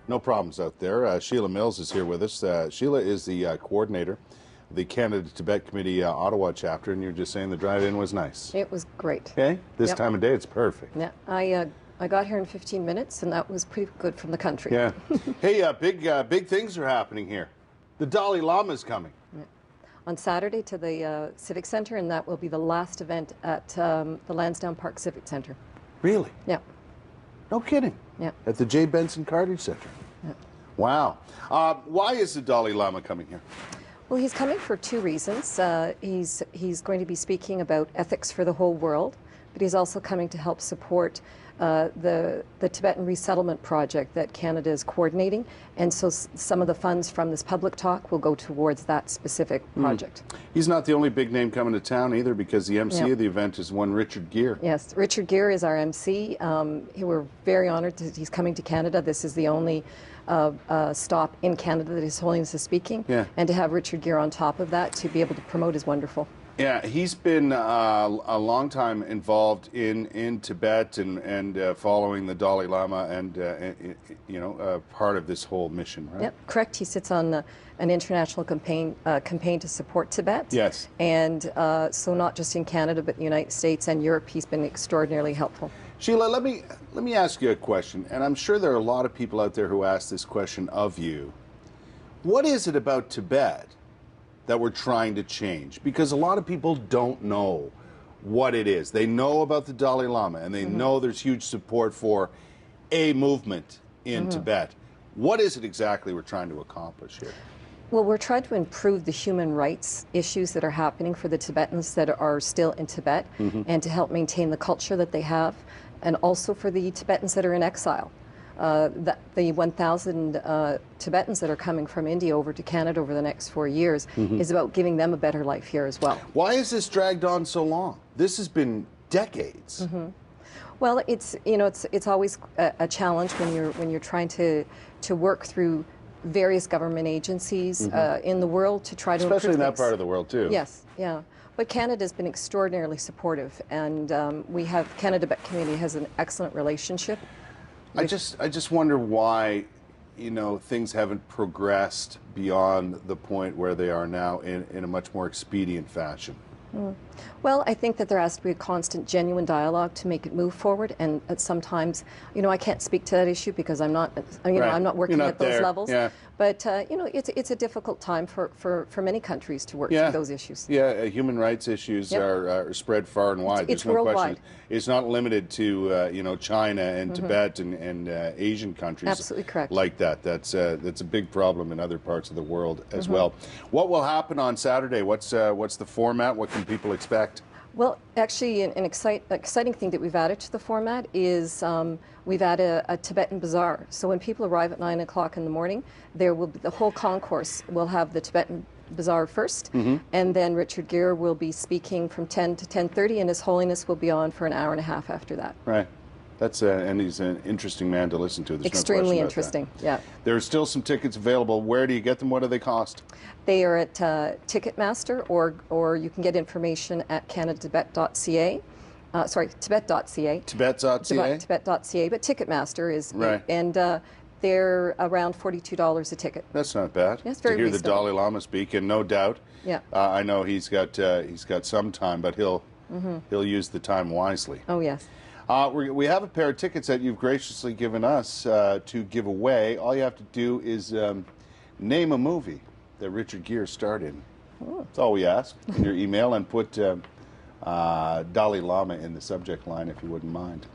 No problems out there. Sheila Mills is here with us. Sheila is the coordinator of the Canada-Tibet Committee Ottawa chapter, and you're just saying the drive-in was nice. It was great. Okay? This Yep. time of day, it's perfect. Yeah, I got here in 15 minutes, and that was pretty good from the country. Yeah. Hey, big things are happening here. The Dalai Lama is coming. Yeah. On Saturday to the Civic Centre, and that will be the last event at the Lansdowne Park Civic Centre. Really? Yeah. No kidding. Yeah. At the J. Benson Cartage Center. Yeah. Wow. Why is the Dalai Lama coming here? Well, he's coming for two reasons. He's going to be speaking about ethics for the whole world, but he's also coming to help support the Tibetan resettlement project that Canada is coordinating, and so some of the funds from this public talk will go towards that specific project. He's not the only big name coming to town either, because the MC of the event is one Richard Gere. Yes, Richard Gere is our MC. We're very honored that he's coming to Canada. This is the only stop in Canada that His Holiness is speaking, and to have Richard Gere on top of that to be able to promote is wonderful. Yeah, he's been a long time involved in Tibet and following the Dalai Lama and part of this whole mission, right? Yep, correct. He sits on an international campaign to support Tibet. Yes. And so not just in Canada, but the United States and Europe, he's been extraordinarily helpful. Sheila, let me ask you a question, and I'm sure there are a lot of people out there who ask this question of you. What is it about Tibet that we're trying to change? Because a lot of people don't know what it is. They know about the Dalai Lama, and they know there's huge support for a movement in Tibet. What is it exactly we're trying to accomplish here? Well, we're trying to improve the human rights issues that are happening for the Tibetans that are still in Tibet, and to help maintain the culture that they have, and also for the Tibetans that are in exile. The 1,000 Tibetans that are coming from India over to Canada over the next 4 years is about giving them a better life here as well. Why has this dragged on so long? This has been decades. Well, it's always a challenge when you're trying to work through various government agencies in the world to try to improve especially in that things. part of the world too. Yes, yeah. But Canada's been extraordinarily supportive, and Canada-Tibet Community has an excellent relationship. I just wonder why, things haven't progressed beyond the point where they are now in a much more expedient fashion. Well, I think that there has to be a constant, genuine dialogue to make it move forward, and sometimes, I can't speak to that issue because I'm not, I'm not working at those levels. Yeah. But it's a difficult time for many countries to work through those issues. Yeah, human rights issues are spread far and wide. It's There's no worldwide. question. It's not limited to China and Tibet and Asian countries. Absolutely correct. Like that. That's a big problem in other parts of the world as well. What will happen on Saturday? What's the format? What can people expect? Well, actually, an exciting thing that we've added to the format is we've added a Tibetan bazaar. So when people arrive at 9 o'clock in the morning, there will be the whole concourse will have the Tibetan bazaar first, and then Richard Gere will be speaking from 10 to 10:30, and His Holiness will be on for an hour and a half after that. Right. That's and he's an interesting man to listen to. There's Extremely no interesting. Yeah. There are still some tickets available. Where do you get them? What do they cost? They are at Ticketmaster, or you can get information at canada-tibet.ca. Tibet.ca. Tibet.ca? Tibet.ca, but Ticketmaster is, right. And they're around $42 a ticket. That's not bad. That's very to hear reasonable. The Dalai Lama speak, and no doubt. Yeah. I know he's got some time, but he'll use the time wisely. Oh yes. We have a pair of tickets that you've graciously given us to give away. All you have to do is name a movie that Richard Gere starred in. That's all we ask in your email, and put Dalai Lama in the subject line if you wouldn't mind.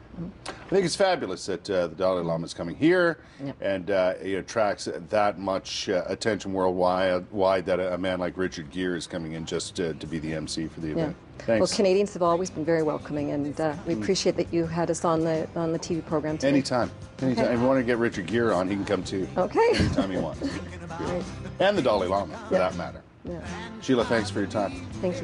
I think it's fabulous that the Dalai Lama is coming here, and it attracts that much attention worldwide that a man like Richard Gere is coming in just to be the MC for the event. Thanks. Well, Canadians have always been very welcoming, and we appreciate that you had us on the TV program today. Anytime. Okay. If you want to get Richard Gere on, he can come too. Okay. Anytime he wants. And the Dalai Lama, for that matter. Yeah. Sheila, thanks for your time. Thank you.